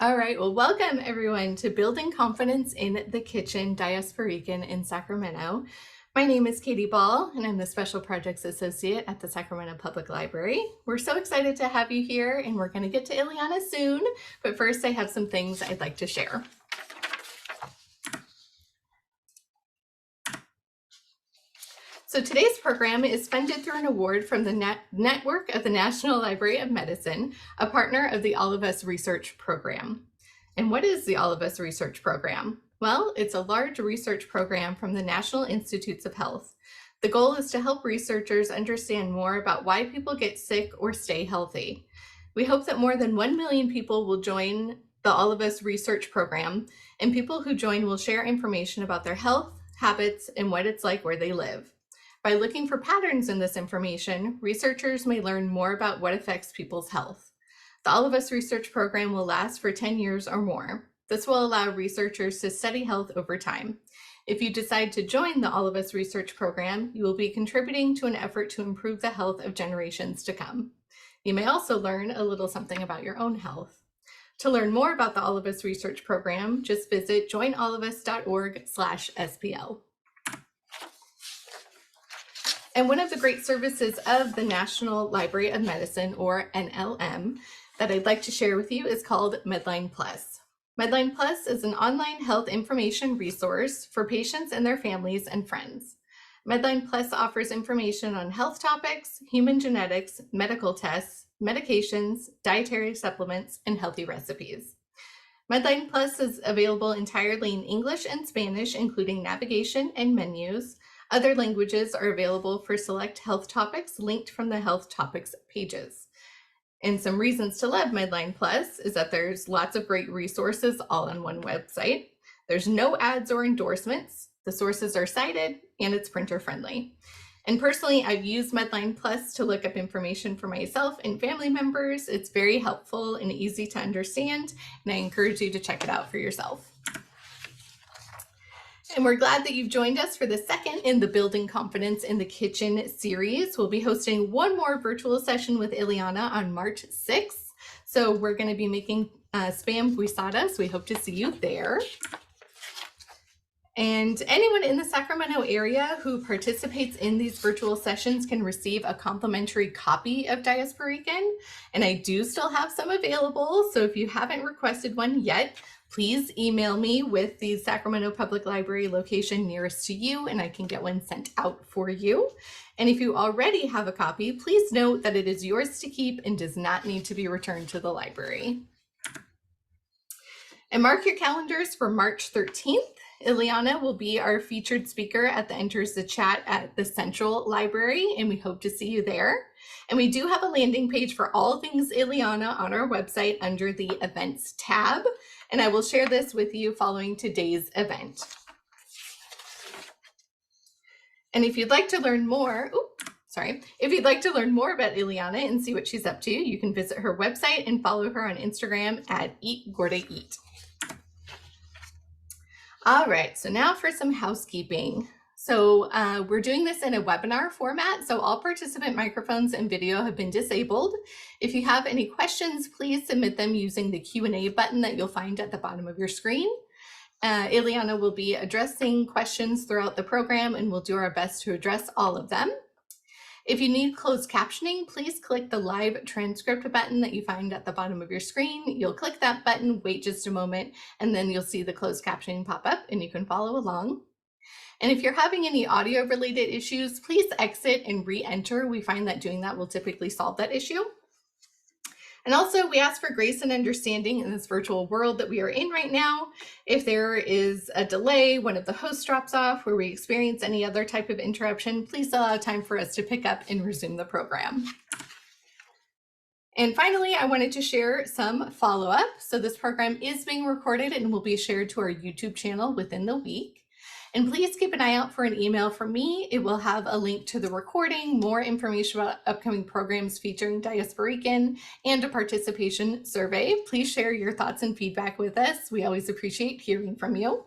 All right, well, welcome everyone to Building Confidence in the Kitchen, Diasporican in Sacramento. My name is Katie Ball, and I'm the Special Projects Associate at the Sacramento Public Library. We're so excited to have you here, and we're going to get to Illyanna soon, but first I have some things I'd like to share. So today's program is funded through an award from the Network of the National Library of Medicine, a partner of the All of Us Research Program. And what is the All of Us Research Program? Well, it's a large research program from the National Institutes of Health. The goal is to help researchers understand more about why people get sick or stay healthy. We hope that more than 1 million people will join the All of Us Research Program, and people who join will share information about their health, habits, and what it's like where they live. By looking for patterns in this information, researchers may learn more about what affects people's health. The All of Us Research Program will last for 10 years or more. This will allow researchers to study health over time. If you decide to join the All of Us Research Program, you will be contributing to an effort to improve the health of generations to come. You may also learn a little something about your own health. To learn more about the All of Us Research Program, just visit joinallofus.org/SPL. And one of the great services of the National Library of Medicine, or NLM, that I'd like to share with you is called Medline Plus. Medline Plus is an online health information resource for patients and their families and friends. Medline Plus offers information on health topics, human genetics, medical tests, medications, dietary supplements, and healthy recipes. Medline Plus is available entirely in English and Spanish, including navigation and menus. Other languages are available for select health topics linked from the health topics pages. And some reasons to love Medline Plus is that there's lots of great resources all on one website. There's no ads or endorsements. The sources are cited, and it's printer friendly. And personally, I've used Medline Plus to look up information for myself and family members. It's very helpful and easy to understand, and I encourage you to check it out for yourself. And we're glad that you've joined us for the second in the Building Confidence in the Kitchen series. We'll be hosting one more virtual session with Illyanna on March 6th. So we're going to be making spam guisada, so we hope to see you there. And anyone in the Sacramento area who participates in these virtual sessions can receive a complimentary copy of Diasporican. And I do still have some available, so if you haven't requested one yet, please email me with the Sacramento Public Library location nearest to you, and I can get one sent out for you. And if you already have a copy, please note that it is yours to keep and does not need to be returned to the library. And mark your calendars for March 13th. Illyanna will be our featured speaker at the Enters the Chat at the Central Library, and we hope to see you there. And we do have a landing page for all things Illyanna on our website under the Events tab, and I will share this with you following today's event. And if you'd like to learn more, if you'd like to learn more about Illyanna and see what she's up to, you can visit her website and follow her on Instagram at EatGordaEat. All right, so now for some housekeeping. So we're doing this in a webinar format, so all participant microphones and video have been disabled. If you have any questions, please submit them using the Q&A button that you'll find at the bottom of your screen. Illyanna will be addressing questions throughout the program, and we'll do our best to address all of them. If you need closed captioning, please click the live transcript button that you find at the bottom of your screen. You'll click that button, wait just a moment, and then you'll see the closed captioning pop up and you can follow along. And if you're having any audio related issues, please exit and re-enter. We find that doing that will typically solve that issue. And also, we ask for grace and understanding in this virtual world that we are in right now. If there is a delay, one of the hosts drops off, or we experience any other type of interruption, please allow time for us to pick up and resume the program. And finally, I wanted to share some follow-up. So this program is being recorded and will be shared to our YouTube channel within the week. And please keep an eye out for an email from me. It will have a link to the recording, more information about upcoming programs featuring Diasporican, and a participation survey. Please share your thoughts and feedback with us. We always appreciate hearing from you.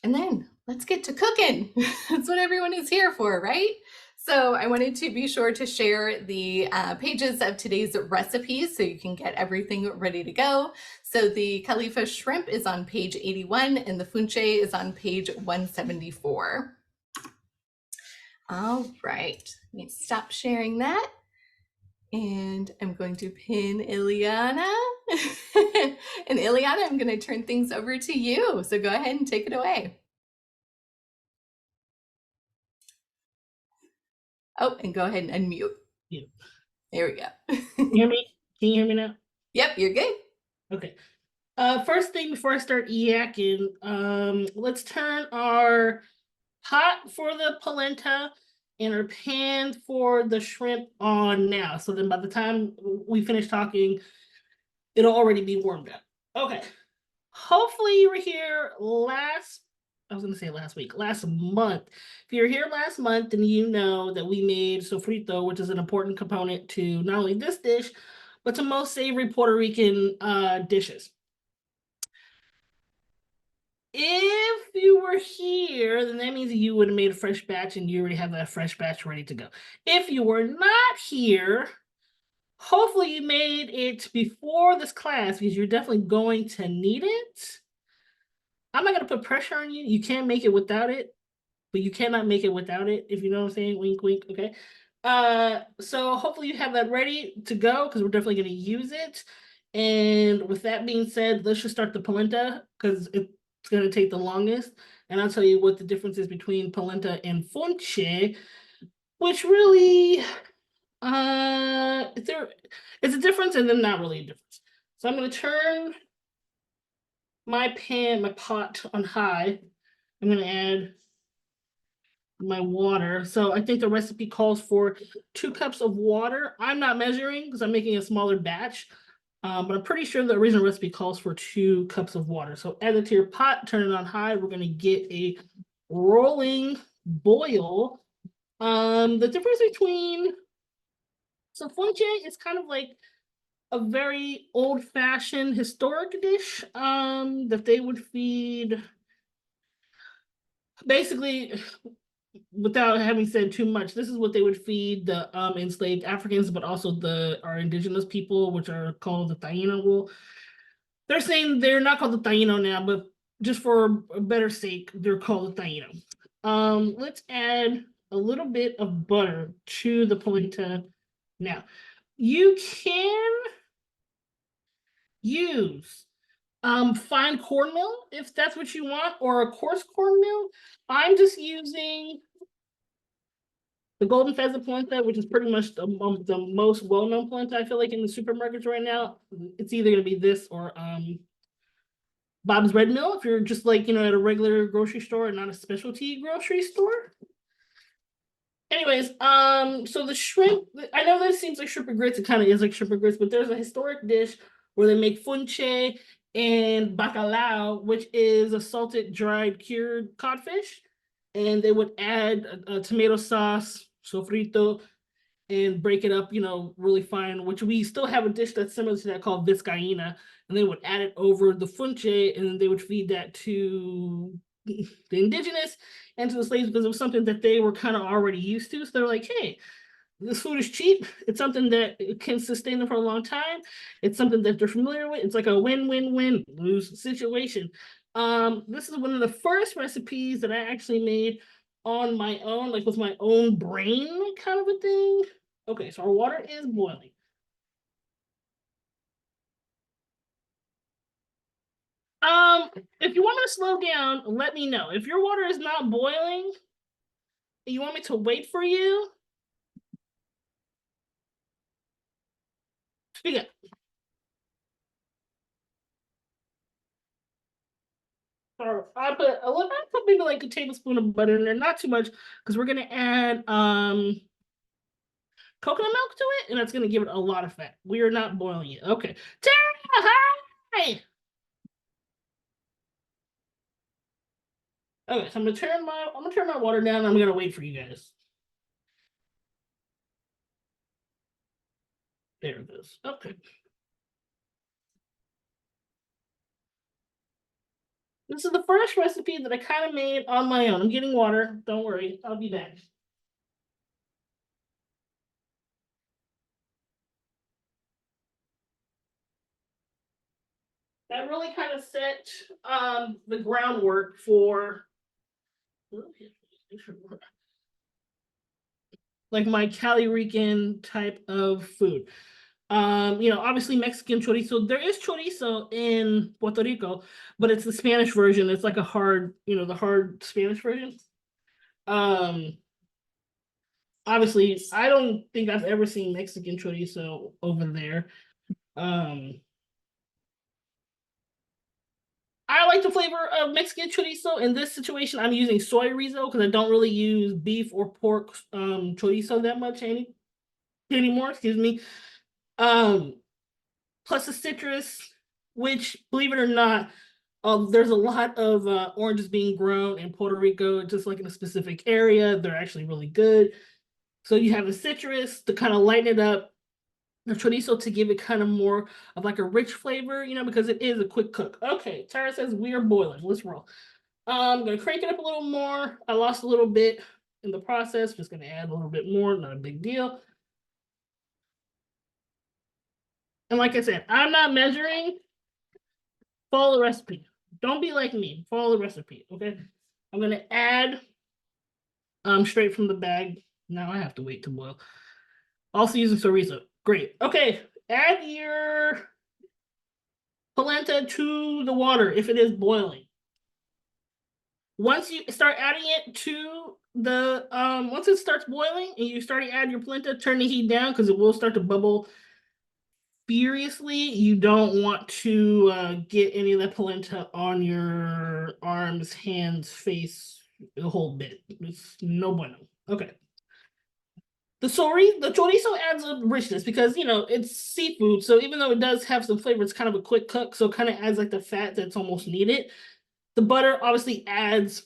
And then let's get to cooking. That's what everyone is here for, right? So I wanted to be sure to share the pages of today's recipes so you can get everything ready to go. So the Califas shrimp is on page 81 and the Funche is on page 174. All right, let me stop sharing that. And I'm going to pin Illyanna. And Illyanna, I'm going to turn things over to you. So go ahead and take it away. Oh, and go ahead and unmute. Yeah. There we go. Can you hear me? Can you hear me now? Yep, you're good. Okay. First thing before I start yakking, let's turn our pot for the polenta and our pan for the shrimp on now. So then by the time we finish talking, it'll already be warmed up. Okay. Hopefully you were here last month. If you were here last month, then you know that we made sofrito, which is an important component to not only this dish, but to most savory Puerto Rican dishes. If you were here, then that means that you would have made a fresh batch and you already have that fresh batch ready to go. If you were not here, hopefully you made it before this class because you're definitely going to need it. I'm not going to put pressure on you. You can't make it without it, but you cannot make it without it, if you know what I'm saying. Wink, wink, okay? So hopefully you have that ready to go because we're definitely going to use it. And with that being said, let's just start the polenta because it's going to take the longest. And I'll tell you what the difference is between polenta and funche, which really, it's a difference and then not really a difference. So I'm going to turn my pot on high. I'm going to add my water. So I think the recipe calls for 2 cups of water. I'm not measuring because I'm making a smaller batch, but I'm pretty sure the original recipe calls for 2 cups of water. So add it to your pot, turn it on high. We're going to get a rolling boil. The difference between, so funche is kind of like a very old-fashioned historic dish that they would feed basically, without having said too much, this is what they would feed the enslaved Africans, but also our indigenous people, which are called the Taino. Well, they're saying they're not called the Taino now, but just for a better sake, they're called the Taino. Let's add a little bit of butter to the polenta. Now, you can use fine cornmeal if that's what you want, or a coarse cornmeal. I'm just using the golden pheasant polenta, which is pretty much the most well-known polenta I feel like in the supermarkets right now. It's either gonna be this or Bob's Red Mill if you're just like, at a regular grocery store and not a specialty grocery store. Anyways, so the shrimp, I know this seems like shrimp and grits, it kind of is like shrimp and grits, but there's a historic dish where they make funche and bacalao, which is a salted, dried, cured codfish. And they would add a tomato sauce, sofrito, and break it up, really fine, which we still have a dish that's similar to that called vizcaína. And they would add it over the funche, and then they would feed that to the indigenous and to the slaves because it was something that they were kind of already used to. So they're like, hey, this food is cheap. It's something that can sustain them for a long time. It's something that they're familiar with. It's like a win-win-win lose situation. This is one of the first recipes that I actually made on my own, like with my own brain kind of a thing. Okay, so our water is boiling. If you want me to slow down, let me know. If your water is not boiling, you want me to wait for you, speak up. Or I put maybe like a tablespoon of butter in there, not too much, because we're gonna add coconut milk to it, and that's gonna give it a lot of fat. We are not boiling it. Okay. Tara, hi! Okay, so I'm gonna turn my water down, and I'm gonna wait for you guys. There it is. Okay. This is the first recipe that I kind of made on my own. I'm getting water. Don't worry, I'll be back. that really kind of set the groundwork for like my Cali Rican type of food. Obviously Mexican chorizo. There is chorizo in Puerto Rico, but it's the Spanish version. It's like a hard, the hard Spanish version. Um, Obviously, I don't think I've ever seen Mexican chorizo over there. Um, I like the flavor of Mexican chorizo. In this situation, I'm using soy chorizo because I don't really use beef or pork chorizo that much anymore. Excuse me. Um, Plus the citrus, which, believe it or not, there's a lot of oranges being grown in Puerto Rico, just like in a specific area. They're actually really good. So you have the citrus to kind of lighten it up, the chorizo to give it kind of more of like a rich flavor, because it is a quick cook. Okay, Tara says we are boiling. Let's roll. I'm gonna crank it up a little more. I lost a little bit in the process. Just gonna add a little bit more. Not a big deal. And like I said, I'm not measuring. Follow the recipe. Don't be like me. Follow the recipe. Okay. I'm gonna add straight from the bag. Now I have to wait to boil. Also using chorizo. Great. Okay. Add your polenta to the water if it is boiling. Once you start adding it to the once it starts boiling and you start to add your polenta, turn the heat down because it will start to bubble furiously. You don't want to get any of the polenta on your arms, hands, face, the whole bit. It's no bueno. Okay. The chorizo adds a richness because it's seafood. So even though it does have some flavor, it's kind of a quick cook. So it kind of adds like the fat that's almost needed. The butter obviously adds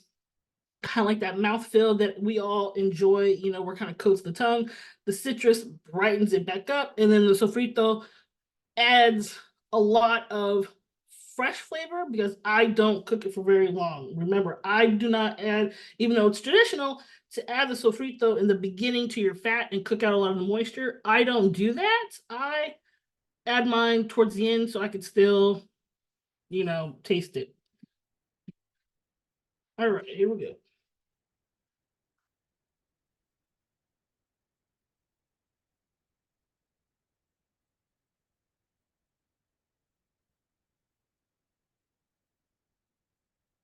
kind of like that mouthfeel that we all enjoy. Where kind of coats the tongue. The citrus brightens it back up, and then the sofrito adds a lot of fresh flavor because I don't cook it for very long. Remember, I do not add, even though it's traditional to add the sofrito in the beginning to your fat and cook out a lot of the moisture. I don't do that. I add mine towards the end so I could still, taste it. All right, here we go.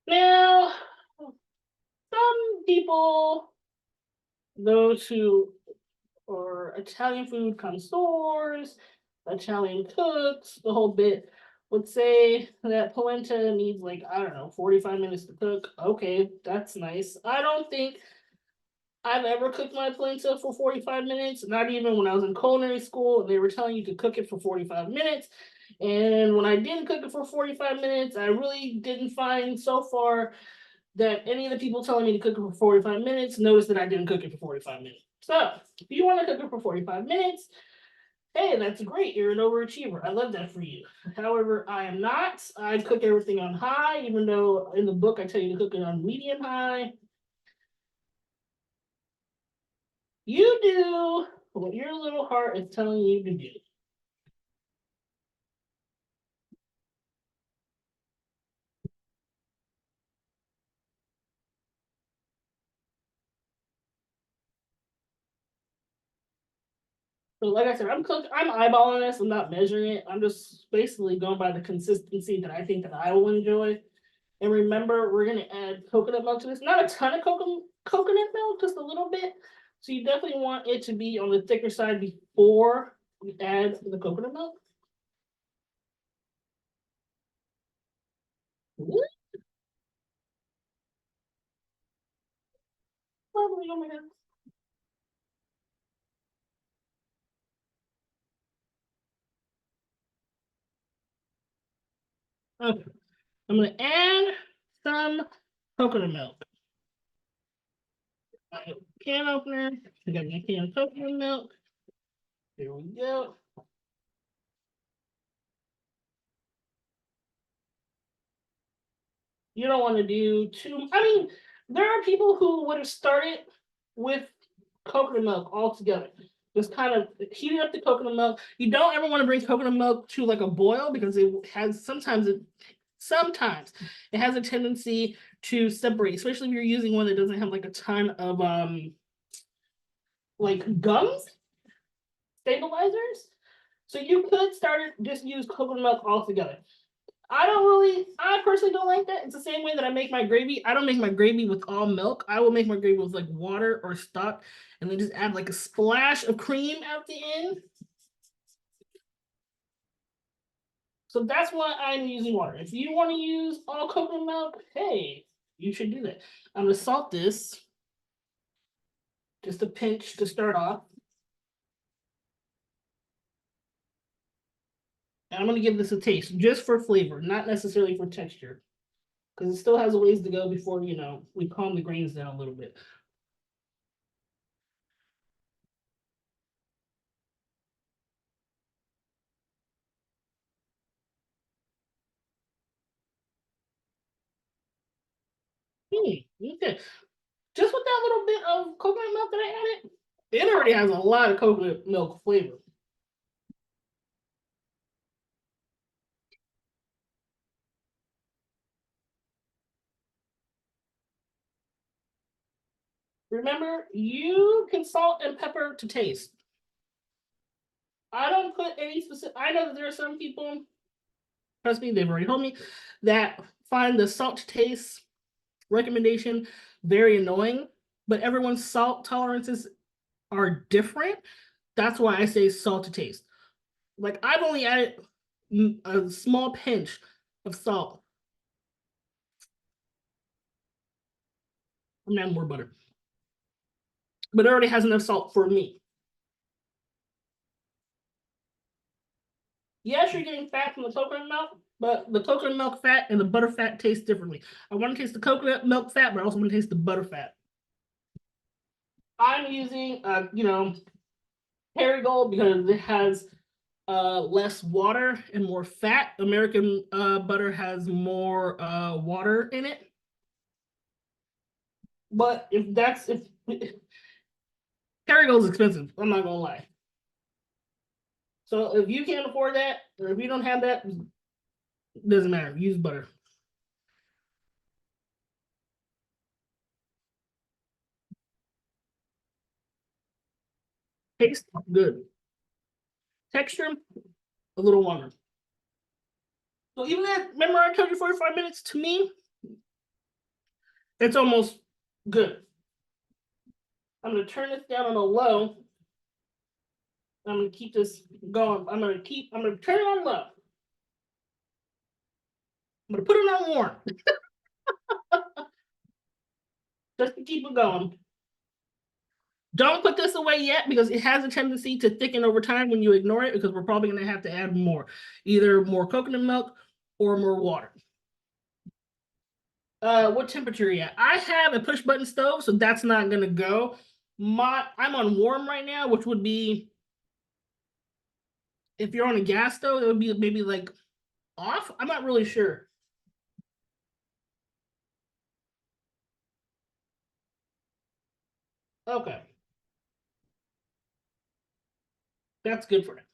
Now, some people, those who are Italian food connoisseurs, Italian cooks, the whole bit, would say that polenta needs like, I don't know, 45 minutes to cook. Okay, that's nice. I don't think I've ever cooked my polenta for 45 minutes, not even when I was in culinary school and they were telling you to cook it for 45 minutes. And when I didn't cook it for 45 minutes, I really didn't find so far that any of the people telling me to cook it for 45 minutes noticed that I didn't cook it for 45 minutes. So if you want to cook it for 45 minutes, hey, that's great. You're an overachiever. I love that for you. However, I am not. I cook everything on high, even though in the book I tell you to cook it on medium high. You do what your little heart is telling you to do. So like I said, I'm eyeballing this. I'm not measuring it. I'm just basically going by the consistency that I think that I will enjoy. And remember, we're gonna add coconut milk to this. Not a ton of coconut milk, just a little bit. So you definitely want it to be on the thicker side before we add the coconut milk. Lovely, oh my God. Okay, I'm gonna add some coconut milk. My can opener. I got my can of coconut milk. Here we go. You don't want to do too. I mean, there are people who would have started with coconut milk altogether. Just kind of heating up the coconut milk. You don't ever want to bring coconut milk to like a boil because it has sometimes it has a tendency to separate, especially if you're using one that doesn't have like a ton of like gums stabilizers. So you could just use coconut milk altogether. I personally don't like that. It's the same way that I make my gravy. I don't make my gravy with all milk. I will make my gravy with like water or stock and then just add like a splash of cream at the end. So that's why I'm using water. If you want to use all coconut milk, hey, you should do that. I'm going to salt this. Just a pinch to start off. And I'm going to give this a taste just for flavor, not necessarily for texture. Because it still has a ways to go before, we calm the grains down a little bit. Okay. Just with that little bit of coconut milk that I added, it already has a lot of coconut milk flavor. Remember, you can salt and pepper to taste. I don't put any specific. I know that there are some people, trust me, they've already told me, that find the salt to taste recommendation very annoying, but everyone's salt tolerances are different. That's why I say salt to taste. Like, I've only added a small pinch of salt. I'm adding more butter. But it already has enough salt for me. Yes, you're getting fat from the coconut milk, but the coconut milk fat and the butter fat taste differently. I want to taste the coconut milk fat, but I also want to taste the butter fat. I'm using, Kerrygold because it has less water and more fat. American butter has more water in it. But if Kerrygold is expensive, I'm not gonna lie. So if you can't afford that, or if you don't have that, it doesn't matter. Use butter. Taste good. Texture a little warmer. So even that, remember I told you 45 minutes, to me, it's almost good. I'm gonna turn this down on a low. I'm gonna keep this going. I'm gonna turn it on low. I'm gonna put it on warm. Just to keep it going. Don't put this away yet because it has a tendency to thicken over time when you ignore it, because we're probably gonna have to add more. Either more coconut milk or more water. What temperature are you at? I have a push button stove, so that's not gonna go. I'm on warm right now, which would be, if you're on a gas stove, it would be maybe like off. I'm not really sure. Okay. That's good for it.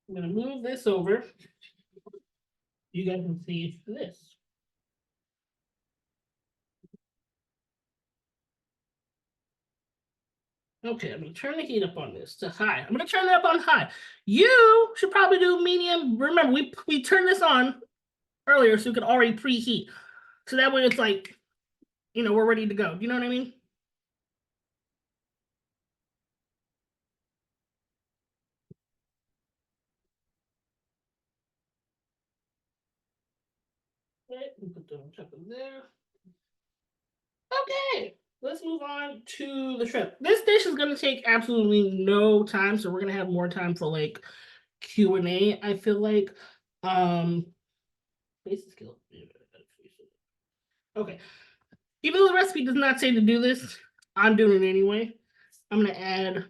I'm gonna move this over. You guys can see this. Okay, I'm gonna turn the heat up on this to high. I'm gonna turn it up on high. You should probably do medium. Remember, we turned this on earlier so we could already preheat. So that way it's like, we're ready to go. You know what I mean? Okay, put that on top of there. Okay, let's move on to the shrimp. This dish is gonna take absolutely no time, so we're gonna have more time for like Q&A, I feel like. Basic skill. Okay. Even though the recipe does not say to do this, I'm doing it anyway. I'm gonna add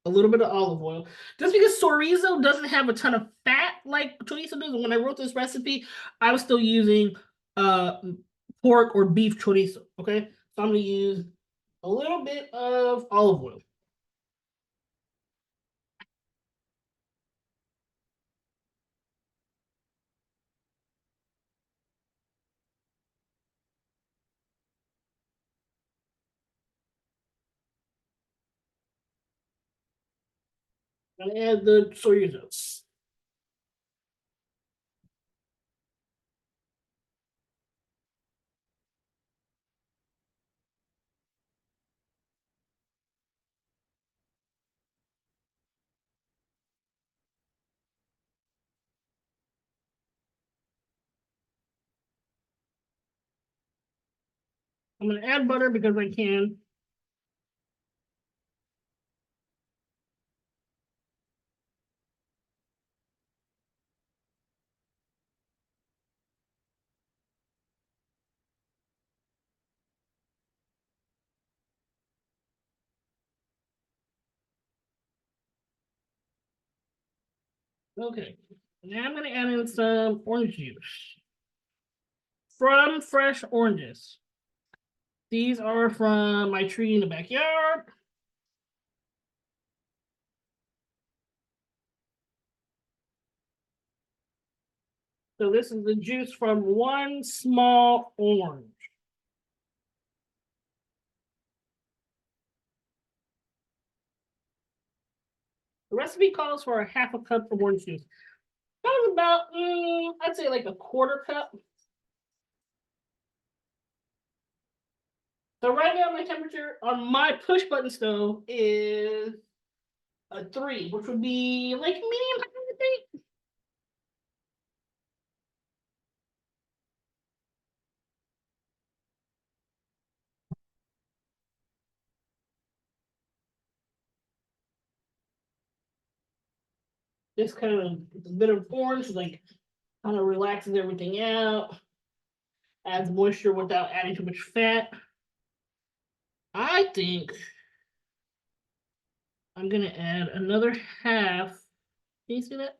a little bit of olive oil. Just because chorizo doesn't have a ton of fat, like chorizo noodles. When I wrote this recipe, I was still using pork or beef chorizo. Okay, so I'm gonna use a little bit of olive oil. I'm gonna add the chorizo. I'm gonna add butter because I can. Okay, now I'm gonna add in some orange juice from fresh oranges. These are from my tree in the backyard. So this is the juice from one small orange. The recipe calls for a half a cup of orange juice. That was about, I'd say like a quarter cup. So right now my temperature on my push button stove is a 3, which would be like medium high, I think. This kind of a bit of orange, like kind of relaxes everything out, adds moisture without adding too much fat. I think I'm gonna add another half. Can you see that?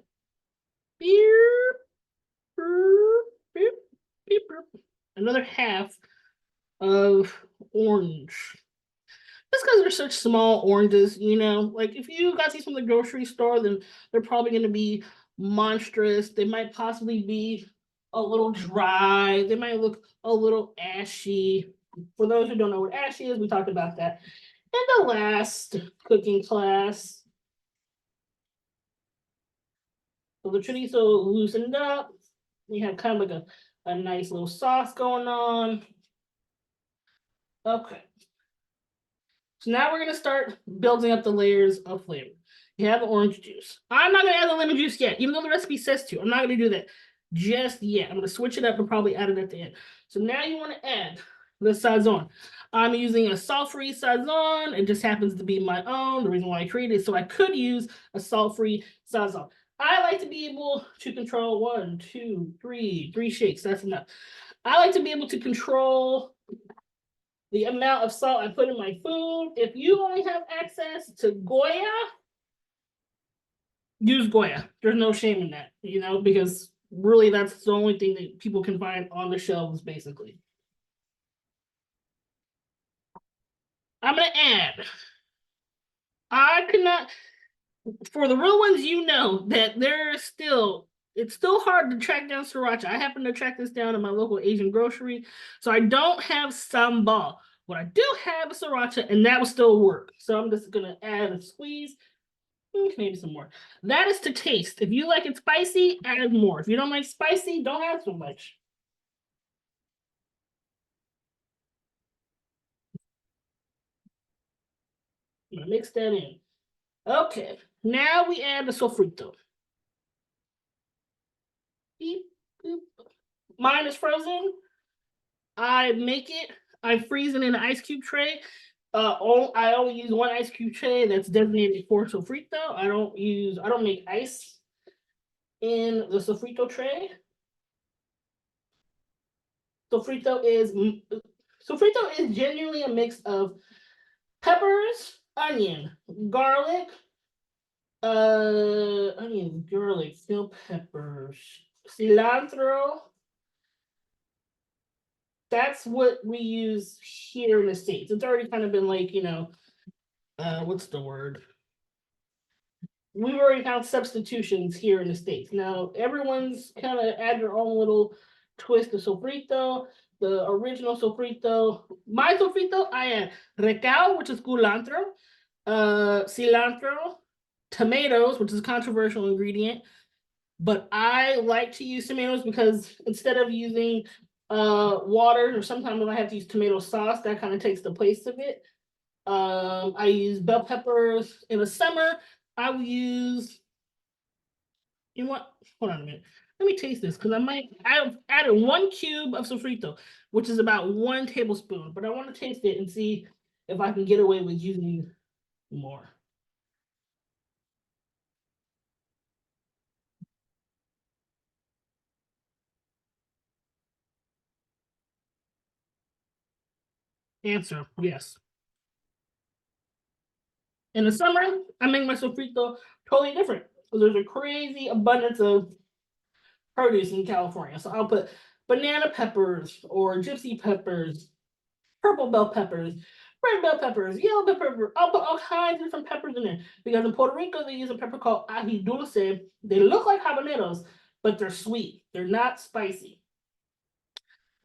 Another half of orange. Just because they're such small oranges, you know, like if you got these from the grocery store, then they're probably going to be monstrous. They might possibly be a little dry. They might look a little ashy. For those who don't know what ashy is, we talked about that in the last cooking class. So the chorizo loosened up. You have kind of like a nice little sauce going on. Okay. So now we're gonna start building up the layers of flavor. You have the orange juice. I'm not gonna add the lemon juice yet, even though the recipe says to. I'm not gonna do that just yet. I'm gonna switch it up and probably add it at the end. So now you want to add the sazòn. I'm using a salt-free sazòn. It just happens to be my own. The reason why I created it so I could use a salt-free sazòn. I like to be able to control 1, 2, 3, 3 shakes. That's enough. I like to be able to control the amount of salt I put in my food. If you only have access to Goya, use Goya. There's no shame in that, you know, because really that's the only thing that people can find on the shelves, basically. I'm gonna add. I could not, for the real ones, you know that it's still hard to track down sriracha. I happen to track this down in my local Asian grocery, so I don't have sambal. What I do have is sriracha, and that will still work. So I'm just gonna add a squeeze, maybe some more. That is to taste. If you like it spicy, add more. If you don't like spicy, don't add so much. I'm gonna mix that in. Okay, now we add the sofrito. Beep, boop. Mine is frozen. I make it. I freeze it in an ice cube tray. I only use one ice cube tray that's designated for sofrito. I don't make ice in the sofrito tray. Sofrito is sofrito is genuinely a mix of peppers, onion, garlic, Onions, garlic, bell peppers, cilantro. That's what we use here in the States. It's already kind of been like, what's the word? We've already found substitutions here in the States. Now, everyone's kind of add their own little twist to sofrito. The original sofrito, my sofrito, I add recao, which is culantro, cilantro, tomatoes, which is a controversial ingredient, but I like to use tomatoes because instead of using water, or sometimes when I have to use tomato sauce, that kind of takes the place of it. I use bell peppers in the summer. I will use, you know what? Hold on a minute. Let me taste this because I've added 1 cube of sofrito, which is about 1 tablespoon, but I want to taste it and see if I can get away with using more. Answer, yes. In the summer, I make my sofrito totally different because there's a crazy abundance of produce in California. So I'll put banana peppers or gypsy peppers, purple bell peppers, red bell peppers, yellow bell pepper. I'll put all kinds of different peppers in there because in Puerto Rico they use a pepper called ají dulce. They look like habaneros, but they're sweet. They're not spicy.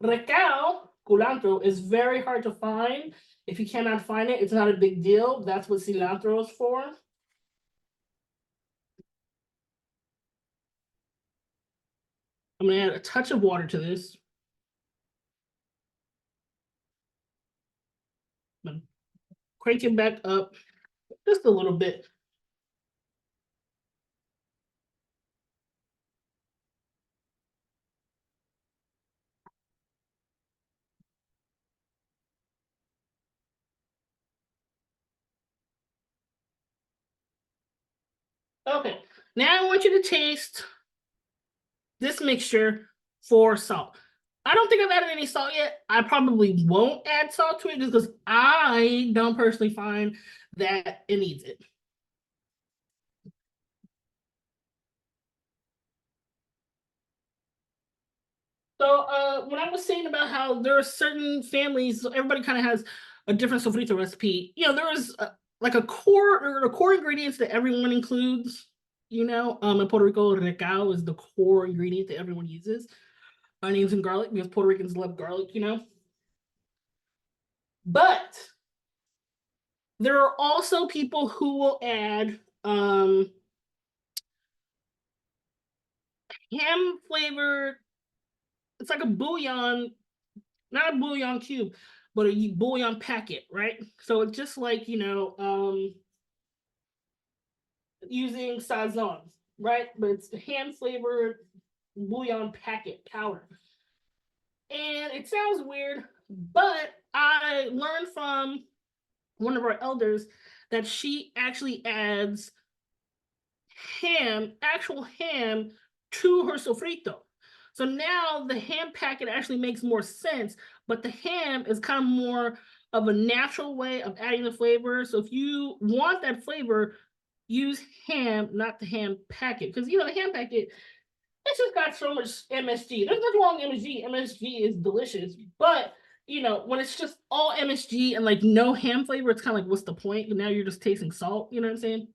Recao, culantro, is very hard to find. If you cannot find it, it's not a big deal. That's what cilantro is for. I'm gonna add a touch of water to this. I'm gonna crank it back up just a little bit. Okay, now I want you to taste this mixture for salt. I don't think I've added any salt yet. I probably won't add salt to it just because I don't personally find that it needs it. So when I was saying about how there are certain families, so everybody kind of has a different sofrito recipe. There is like a core or the core ingredients that everyone includes. In Puerto Rico, recao is the core ingredient that everyone uses. Onions and garlic because Puerto Ricans love garlic. But there are also people who will add ham flavored. It's like a bouillon, not a bouillon cube, but a bouillon packet, right? So it's just like using sazòn, right? But it's ham flavored bouillon packet powder. And it sounds weird, but I learned from one of our elders that she actually adds actual ham, to her sofrito. So now the ham packet actually makes more sense, but the ham is kind of more of a natural way of adding the flavor. So if you want that flavor, use ham, not the ham packet. Because the ham packet, it's just got so much MSG. There's nothing wrong with MSG. MSG is delicious, but when it's just all MSG and like no ham flavor, it's kind of like, what's the point? And now you're just tasting salt. You know what I'm saying?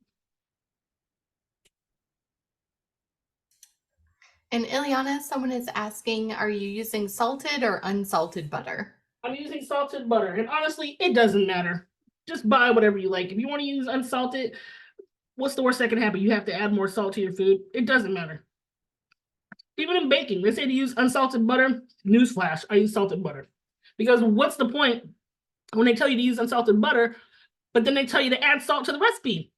And Illyanna, someone is asking, are you using salted or unsalted butter? I'm using salted butter, and honestly, it doesn't matter. Just buy whatever you like. If you want to use unsalted, what's the worst that can happen? You have to add more salt to your food. It doesn't matter. Even in baking, they say to use unsalted butter. Newsflash, I use salted butter. Because what's the point when they tell you to use unsalted butter, but then they tell you to add salt to the recipe?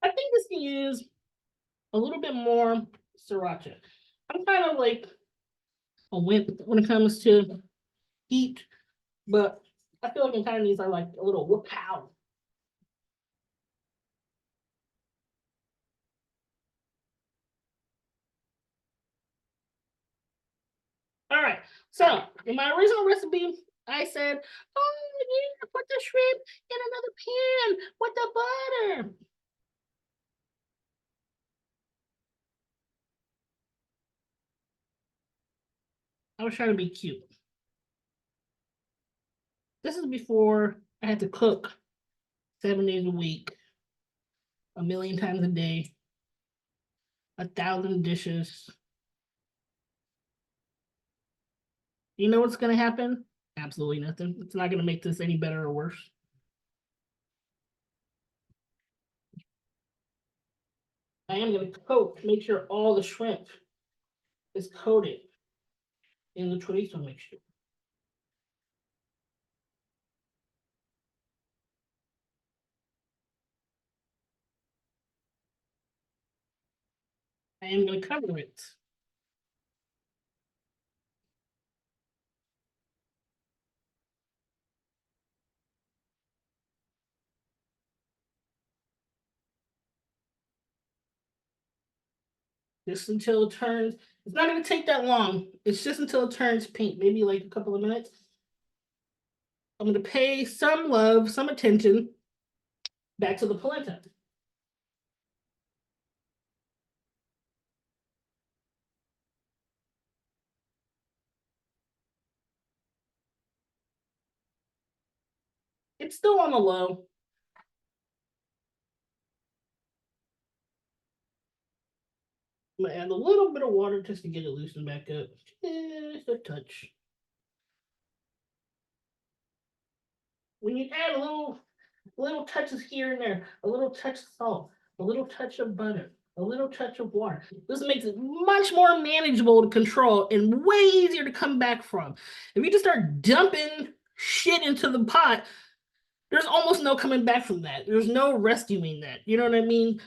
I think this can use a little bit more sriracha. I'm kind of like a wimp when it comes to heat, but I feel like it kind of needs like a little whoop pow. All right. So in my original recipe, I said, "Oh, yeah, put the shrimp in another pan with the butter." I was trying to be cute. This is before I had to cook 7 days a week, a million times a day, 1,000 dishes. You know what's gonna happen? Absolutely nothing. It's not gonna make this any better or worse. I am gonna make sure all the shrimp is coated in the chorizo mixture. I am gonna cover it. Just until it turns. It's not gonna take that long. It's just until it turns pink, maybe like a couple of minutes. I'm gonna pay some love, some attention back to the polenta. It's still on the low. I'm gonna add a little bit of water just to get it loosened back up. Just a touch. When you add little touches here and there, a little touch of salt, a little touch of butter, a little touch of water. This makes it much more manageable to control and way easier to come back from. If you just start dumping shit into the pot, there's almost no coming back from that. There's no rescuing that. You know what I mean?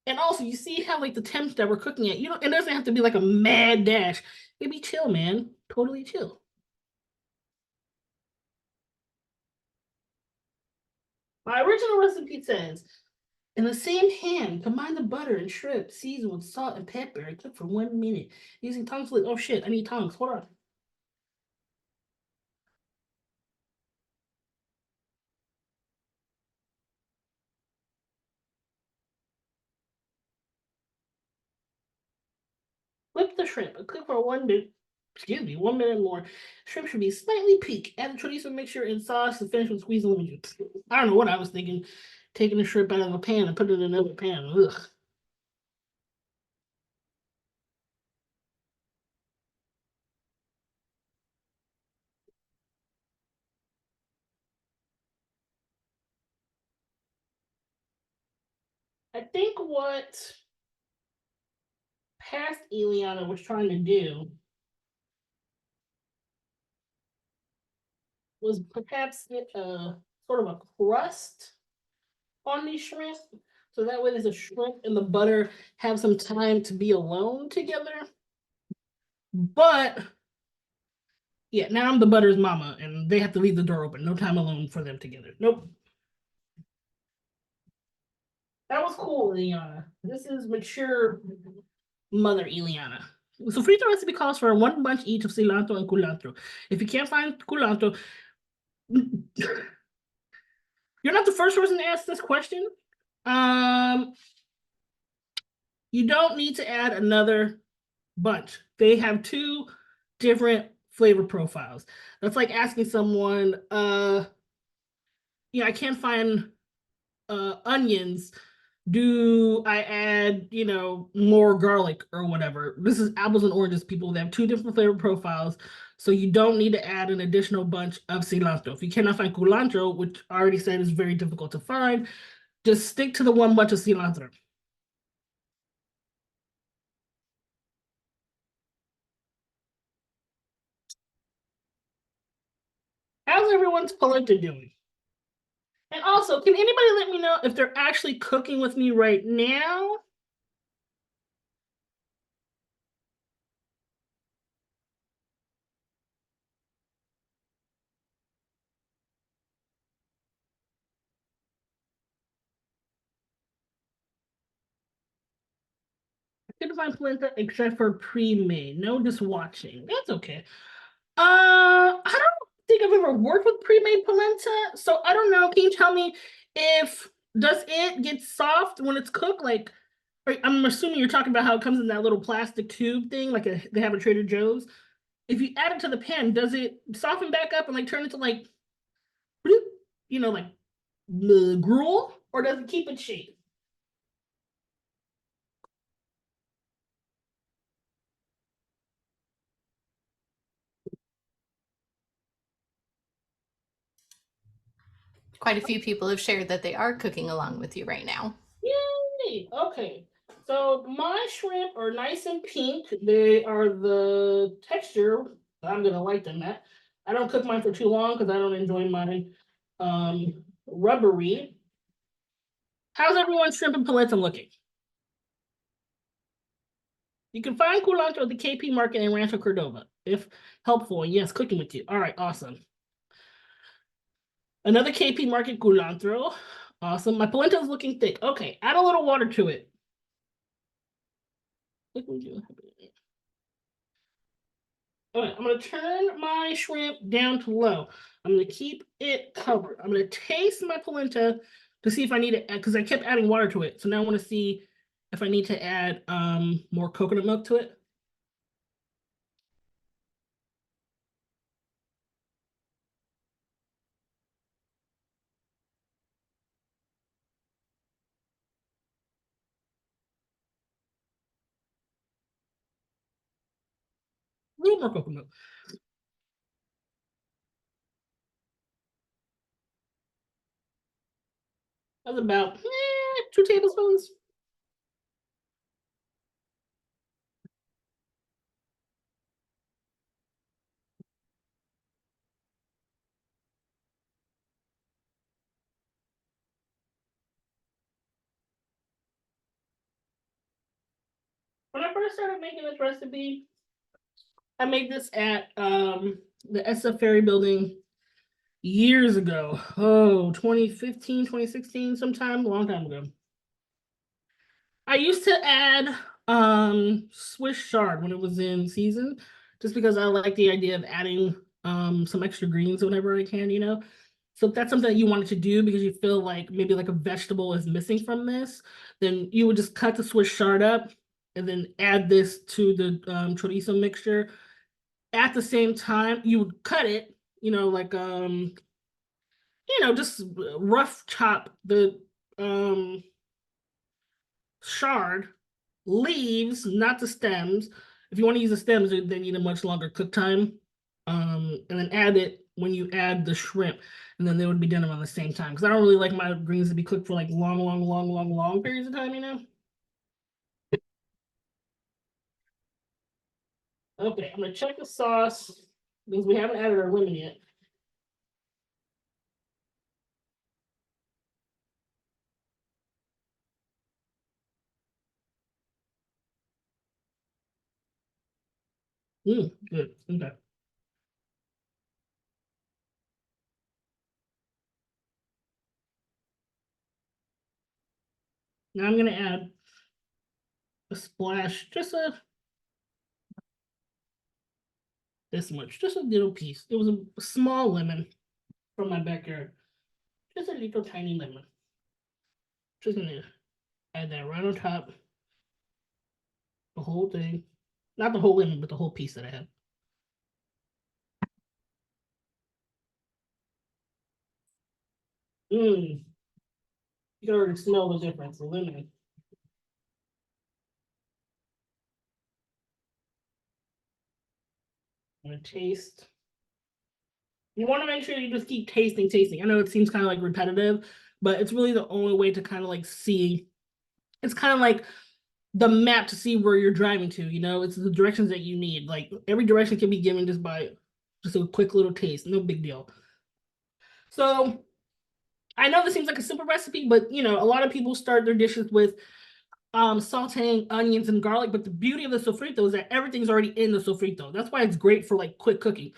And also, you see how like the temps that we're cooking at, it doesn't have to be like a mad dash. It'd be chill, man. Totally chill. My original recipe says, in the same pan, combine the butter and shrimp, season with salt and pepper, and cook for 1 minute using tongs. Oh shit, I need tongs. Hold on. Flip the shrimp and cook for 1 minute. Excuse me, 1 minute more. Shrimp should be slightly pink. Add the chorizo mixture and sauce to finish with squeezing lemon juice. I don't know what I was thinking. Taking the shrimp out of a pan and putting it in another pan. Ugh. I think what past Illyanna was trying to do was perhaps get a sort of a crust on these shrimp. So that way the shrimp and the butter have some time to be alone together. But yeah, now I'm the butter's mama and they have to leave the door open. No time alone for them together. Nope. That was cool, Illyanna. This is mature mother Illyanna. So frito recipe calls for 1 bunch each of cilantro and culantro. If you can't find culantro, you're not the first person to ask this question. Um, you don't need to add another bunch. They have two different flavor profiles. That's like asking someone, I can't find onions. Do I add, more garlic or whatever? This is apples and oranges, people. They have two different flavor profiles. So you don't need to add an additional bunch of cilantro. If you cannot find culantro, which I already said is very difficult to find, just stick to the 1 bunch of cilantro. How's everyone's polenta doing? And also, can anybody let me know if they're actually cooking with me right now? I couldn't find polenta except for pre-made. No, just watching. That's okay. I don't think I've ever worked with pre-made polenta, so I don't know. Can you tell me if does it get soft when it's cooked? Like, I'm assuming you're talking about how it comes in that little plastic tube thing, like they have at Trader Joe's. If you add it to the pan, does it soften back up and like turn into like, bloop, like gruel, or does it keep its shape? Quite a few people have shared that they are cooking along with you right now. Yay! Okay. So my shrimp are nice and pink. They are the texture I'm gonna like them at. I don't cook mine for too long because I don't enjoy mine rubbery. How's everyone's shrimp and polenta looking? You can find culantro at the KP Market in Rancho Cordova. If helpful, and yes, cooking with you. All right, awesome. Another KP Market culantro. Awesome. My polenta is looking thick. Okay, add a little water to it. All right, I'm gonna turn my shrimp down to low. I'm gonna keep it covered. I'm gonna taste my polenta to see if I need to add, because I kept adding water to it. So now I want to see if I need to add more coconut milk to it. A little more coconut milk. That's about 2 tablespoons. When I first started making this recipe, I made this at the SF Ferry building years ago. Oh, 2015, 2016, sometime, a long time ago. I used to add Swiss chard when it was in season, just because I like the idea of adding some extra greens whenever I can. So if that's something that you wanted to do because you feel like maybe like a vegetable is missing from this, then you would just cut the Swiss chard up and then add this to the chorizo mixture. At the same time, you would cut it, like just rough chop the chard leaves, not the stems. If you want to use the stems, they need a much longer cook time. And then add it when you add the shrimp, and then they would be done around the same time. Because I don't really like my greens to be cooked for like long, long, long, long, long periods of time. Okay, I'm gonna check the sauce because we haven't added our lemon yet. Good. Okay. Now I'm gonna add a splash, just this much, just a little piece. It was a small lemon from my backyard, just a little tiny lemon. Just gonna add that right on top, the whole thing, not the whole lemon, but the whole piece that I had. You can already smell the difference. The lemon. I'm gonna taste. You want to make sure you just keep tasting. I know it seems kind of like repetitive, but it's really the only way to kind of like see. It's kind of like the map to see where you're driving to. It's the directions that you need. Like every direction can be given just by just a quick little taste. No big deal. So I know this seems like a simple recipe, but a lot of people start their dishes with sauteing onions and garlic. But the beauty of the sofrito is that everything's already in the sofrito. That's why it's great for like quick cooking,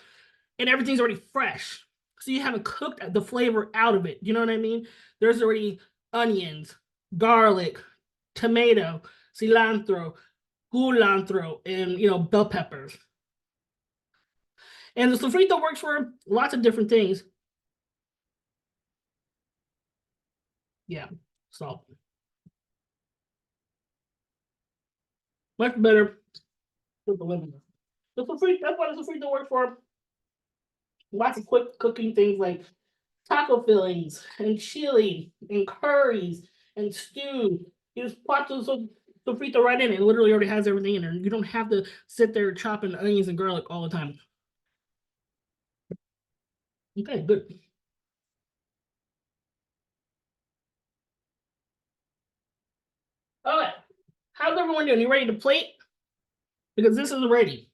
and everything's already fresh. So you haven't cooked the flavor out of it. You know what I mean? There's already onions, garlic, tomato, cilantro, culantro, and bell peppers. And the sofrito works for lots of different things. Yeah, so much better with the lemon. The sofrito, that's why the sofrito works for lots of quick cooking things like taco fillings and chili and curries and stew. You just pop the sofrito right in. It literally already has everything in there. You don't have to sit there chopping onions and garlic all the time. Okay, good. All right. How's everyone doing? You ready to plate? Because this is ready.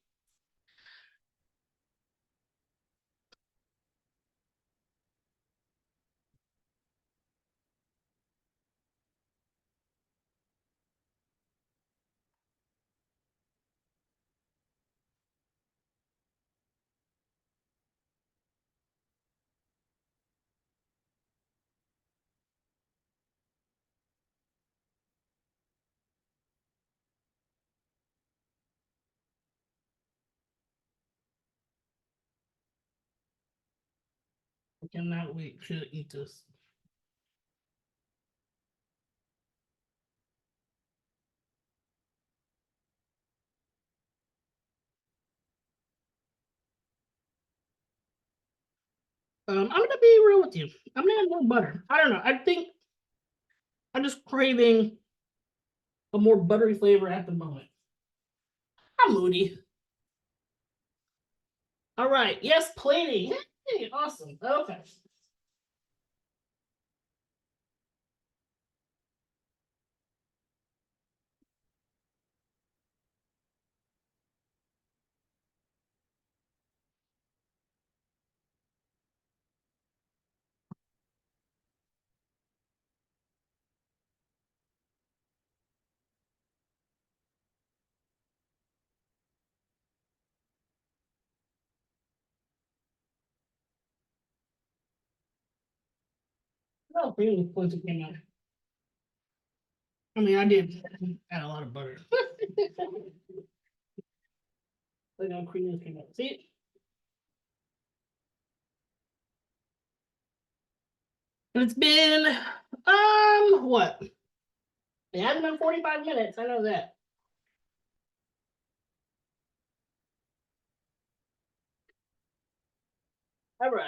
I cannot wait to eat this. I'm gonna be real with you. I'm gonna add more butter. I don't know. I think I'm just craving a more buttery flavor at the moment. I'm moody. All right. Yes, plating. Hey, awesome. Okay. Oh, really? Once it came out. I mean, I did add a lot of butter. Like on cream came out. See? And it's been what? It hasn't been 45 minutes. I know that. All right.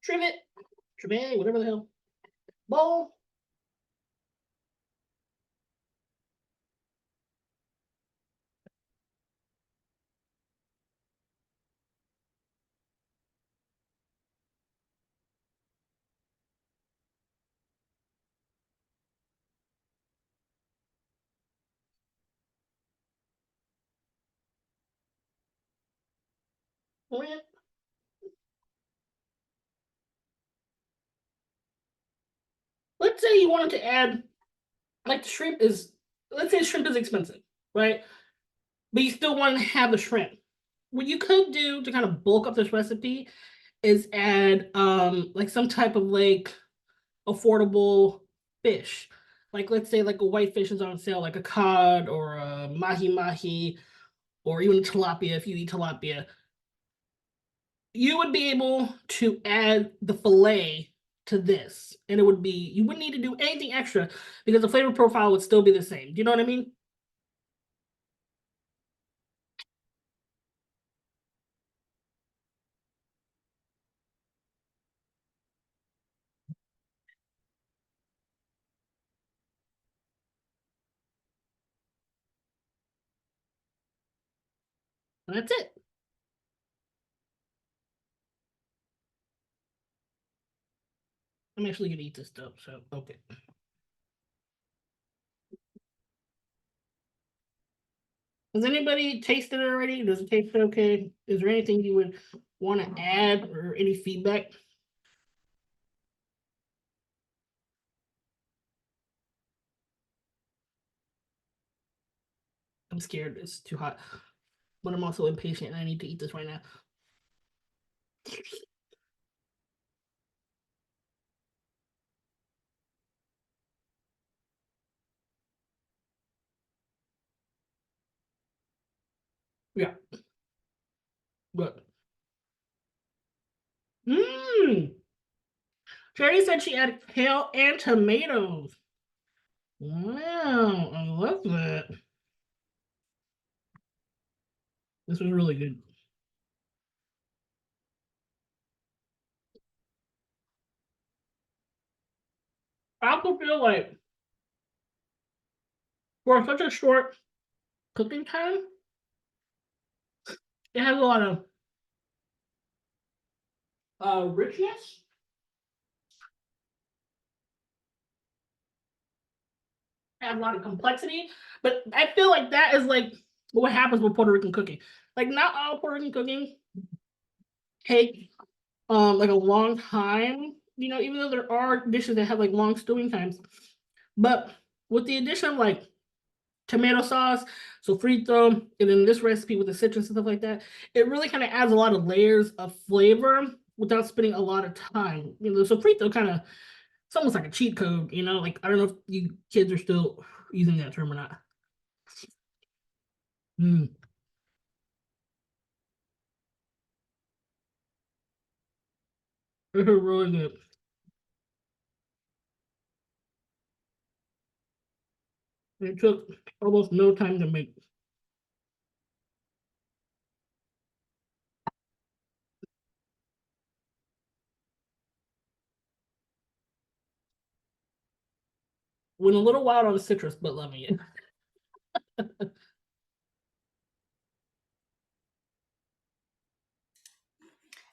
Trim it. Trim it, whatever the hell. Bowl. Rinse. Let's say you wanted to add, like the shrimp is, let's say shrimp is expensive, right? But you still want to have the shrimp. What you could do to kind of bulk up this recipe is add like some type of like affordable fish. Like let's say like a white fish is on sale, like a cod or a mahi mahi, or even tilapia if you eat tilapia. You would be able to add the fillet to this, and it would be, you wouldn't need to do anything extra because the flavor profile would still be the same. Do you know what I mean? And that's it. I'm actually gonna eat this stuff, so okay. Has anybody tasted it already? Does it taste okay? Is there anything you would want to add or any feedback? I'm scared. It's too hot. But I'm also impatient and I need to eat this right now. Yeah. Good. Mmm. Charity said she added kale and tomatoes. Wow, I love that. This was really good. I also feel like for such a short cooking time, it has a lot of richness. Have a lot of complexity, but I feel like that is like what happens with Puerto Rican cooking. Like not all Puerto Rican cooking take like a long time, you know, even though there are dishes that have like long stewing times. But with the addition of like tomato sauce, sofrito, and then this recipe with the citrus and stuff like that, it really kind of adds a lot of layers of flavor without spending a lot of time. You know, the sofrito kind of it's almost like a cheat code, you know, like I don't know if you kids are still using that term or not. Mm, it's really good. It took almost no time to make. Went a little wild on the citrus, but loving it.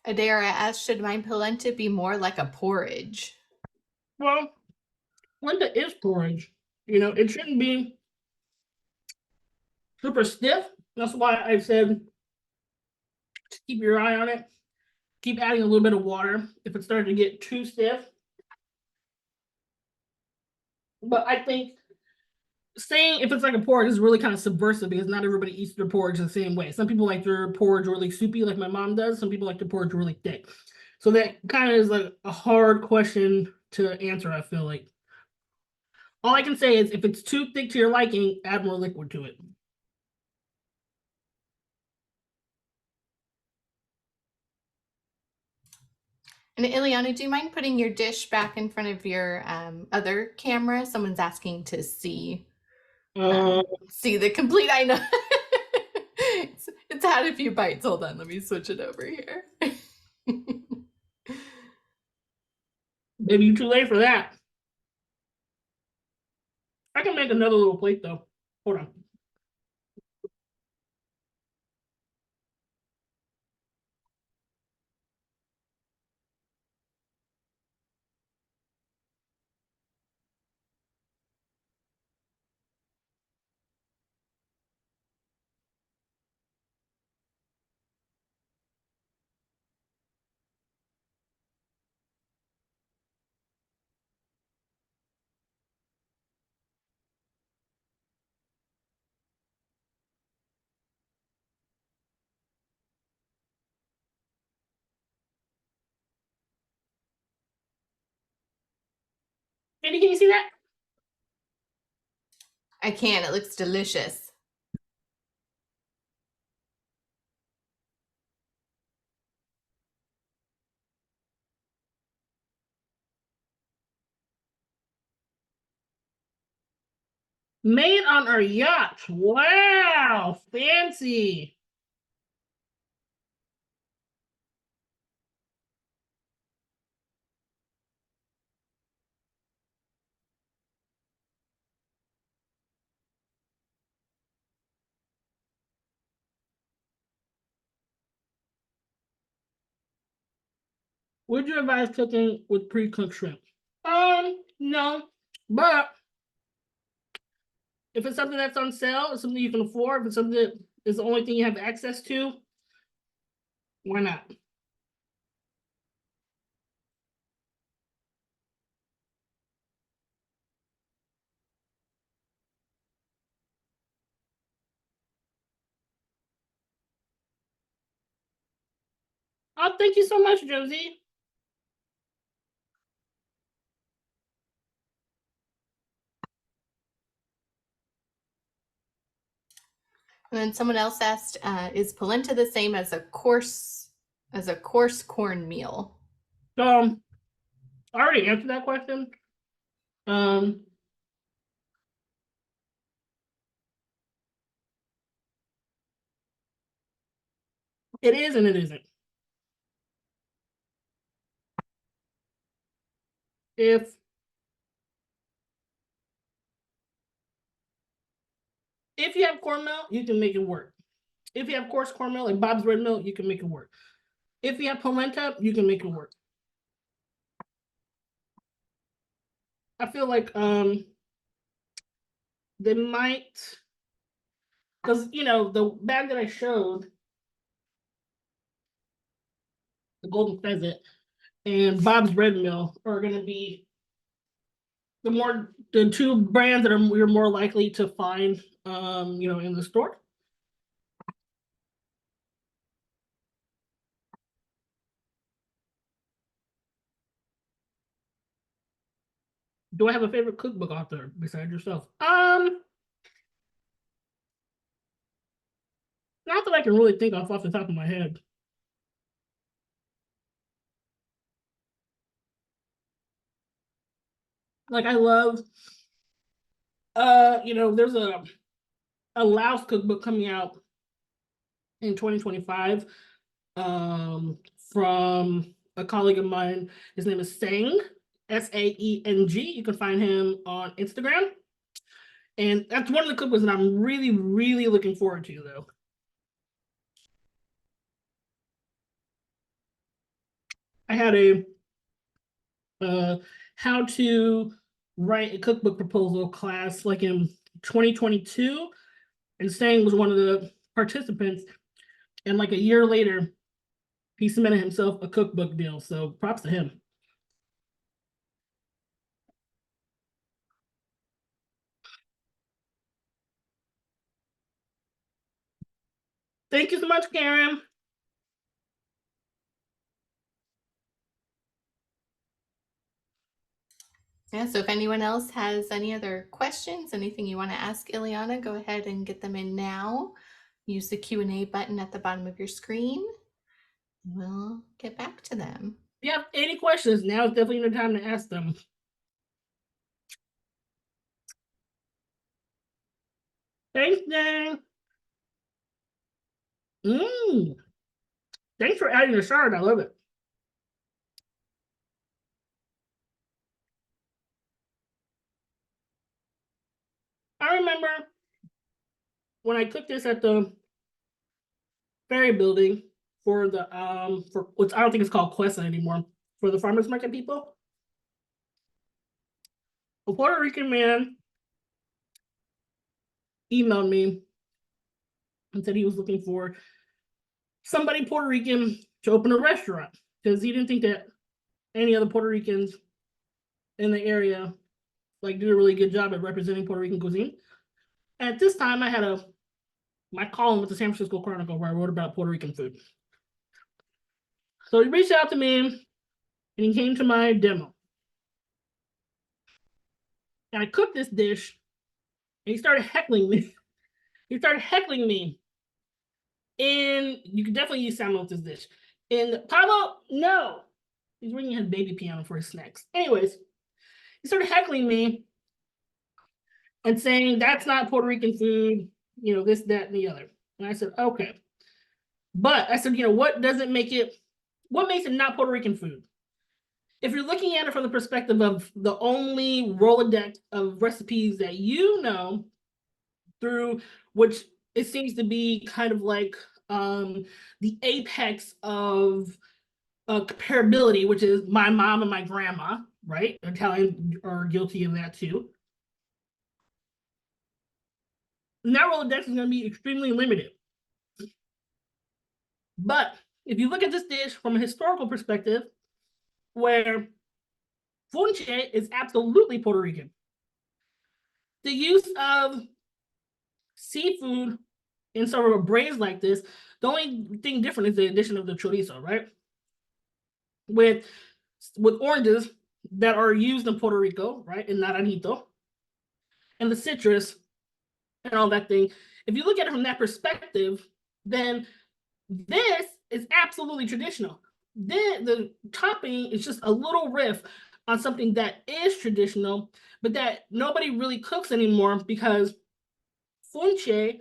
Adara asks, should my polenta be more like a porridge? Well, polenta is porridge. You know, it shouldn't be super stiff. That's why I said keep your eye on it. Keep adding a little bit of water if it's starting to get too stiff. But I think saying if it's like a porridge is really kind of subversive because not everybody eats their porridge the same way. Some people like their porridge really soupy, like my mom does. Some people like their porridge really thick. So that kind of is like a hard question to answer, I feel like. All I can say is if it's too thick to your liking, add more liquid to it. And Illyanna, do you mind putting your dish back in front of your other camera? Someone's asking to see see the complete. I know it's had a few bites. Hold on, let me switch it over here. Maybe you're too late for that. I can make another little plate though. Hold on. Andy, can you see that? I can. It looks delicious. Made on our yacht. Wow, fancy. Would you advise cooking with pre-cooked shrimp? No. But if it's something that's on sale, it's something you can afford, if it's something that is the only thing you have access to, why not? Oh, thank you so much, Josie. And then someone else asked, is polenta the same as a coarse cornmeal? So I already answered that question. It is and it isn't. If you have cornmeal, you can make it work. If you have coarse cornmeal, like Bob's Red Mill, you can make it work. If you have polenta, you can make it work. I feel like they might, because the bag that I showed, the Golden Pheasant and Bob's Red Mill are going to be the two brands that we're more likely to find in the store. Do I have a favorite cookbook author besides yourself? Not that I can really think off the top of my head. Like I love, there's a Laos cookbook coming out in 2025 from a colleague of mine. His name is Sang, Saeng. You can find him on Instagram. And that's one of the cookbooks that I'm really, really looking forward to, though. I had a how to write a cookbook proposal class like in 2022, and Sang was one of the participants. And like a year later, he submitted himself a cookbook deal. So props to him. Thank you so much, Karen. Yeah, so if anyone else has any other questions, anything you want to ask Illyanna, go ahead and get them in now. Use the Q&A button at the bottom of your screen. We'll get back to them. If you have any questions, now is definitely the time to ask them. Thanks, Dan. Thanks for adding the shard. I love it. I remember when I cooked this at the ferry building for the for which I don't think it's called Quessa anymore, for the farmers market people. A Puerto Rican man emailed me and said he was looking for somebody Puerto Rican to open a restaurant because he didn't think that any other Puerto Ricans in the area like did a really good job at representing Puerto Rican cuisine. And at this time, I had my column with the San Francisco Chronicle where I wrote about Puerto Rican food. So he reached out to me and he came to my demo. And I cooked this dish and he started heckling me. And you can definitely use salmon with this dish. And Pablo, no. He's bringing his baby piano for his snacks. Anyways, he started heckling me and saying, that's not Puerto Rican food, this, that, and the other. And I said, okay. But I said, what makes it not Puerto Rican food? If you're looking at it from the perspective of the only Rolodex of recipes that through which it seems to be kind of like the apex of comparability, which is my mom and my grandma, right? Italian are guilty of that too. And that Rolodex is going to be extremely limited. But if you look at this dish from a historical perspective, where Funche is absolutely Puerto Rican, the use of seafood in sort of a braise like this, the only thing different is the addition of the chorizo, right? With oranges that are used in Puerto Rico, right, in Naranjito, and the citrus and all that thing. If you look at it from that perspective, then this is absolutely traditional. The topping is just a little riff on something that is traditional, but that nobody really cooks anymore because Funche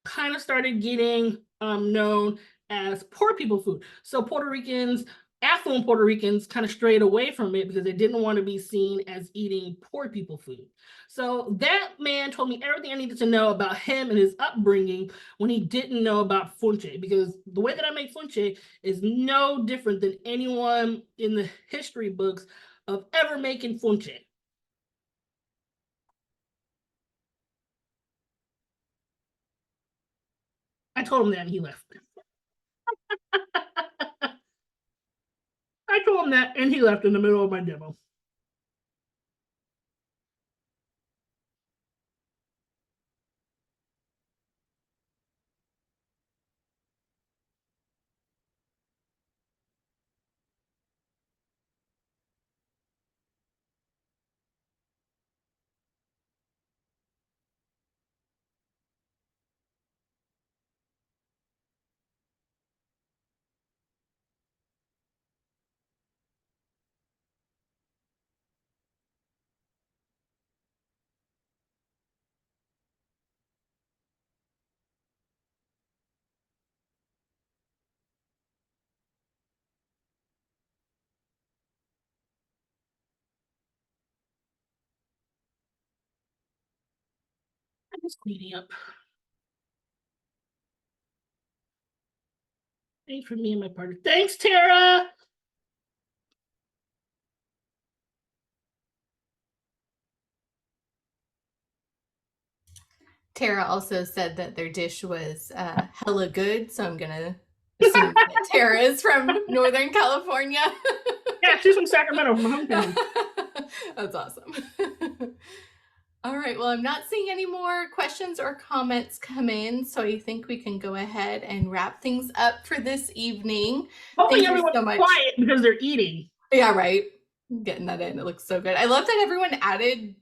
kind of started getting known as poor people food. So Puerto Ricans, affluent Puerto Ricans, kind of strayed away from it because they didn't want to be seen as eating poor people food. So that man told me everything I needed to know about him and his upbringing when he didn't know about Funche, because the way that I make Funche is no different than anyone in the history books of ever making Funche. I told him that and he left. I told him that and he left in the middle of my demo. I'm just cleaning up. Thanks for me and my partner. Thanks, Tara. Tara also said that their dish was hella good, so I'm gonna assume that Tara is from Northern California. Yeah, she's from Sacramento, from my hometown. That's awesome. All right, well, I'm not seeing any more questions or comments come in, so I think we can go ahead and wrap things up for this evening. Hopefully everyone's so quiet because they're eating. Yeah, right. I'm getting that in. It looks so good. I love that everyone added,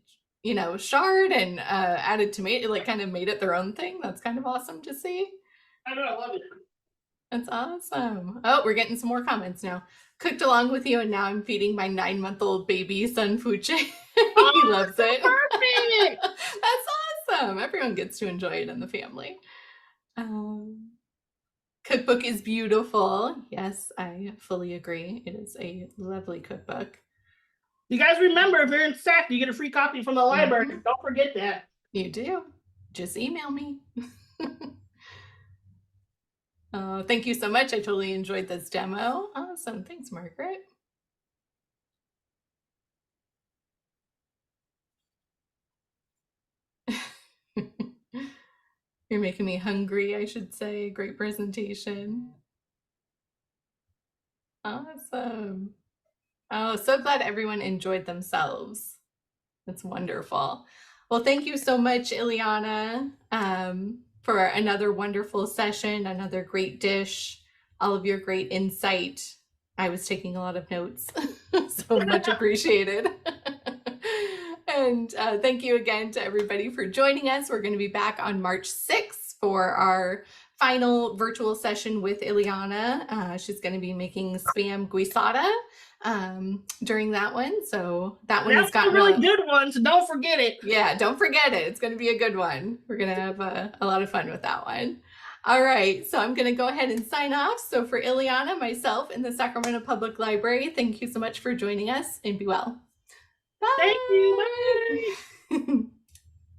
chard and added tomato, like kind of made it their own thing. That's kind of awesome to see. I know, I love it. That's awesome. Oh, we're getting some more comments now. Cooked along with you, and now I'm feeding my 9-month-old baby son Funche. He loves it. Perfect. That's awesome. Everyone gets to enjoy it in the family. Cookbook is beautiful. Yes, I fully agree. It is a lovely cookbook. You guys remember, if you're in Sac, you get a free copy from the library. Mm-hmm. Don't forget that. You do. Just email me. Thank you so much. I totally enjoyed this demo. Awesome. Thanks, Margaret. You're making me hungry, I should say. Great presentation. Awesome. Oh, so glad everyone enjoyed themselves. That's wonderful. Well, thank you so much, Illyanna, for another wonderful session, another great dish, all of your great insight. I was taking a lot of notes, so much appreciated. And thank you again to everybody for joining us. We're going to be back on March 6th for our final virtual session with Illyanna. She's going to be making spam guisada during that one. So that one has got a really good one, so don't forget it. Yeah, don't forget it. It's going to be a good one. We're going to have a lot of fun with that one. All right, so I'm going to go ahead and sign off. So for Illyanna, myself, and the Sacramento Public Library, thank you so much for joining us, and be well. Bye. Thank you. Bye.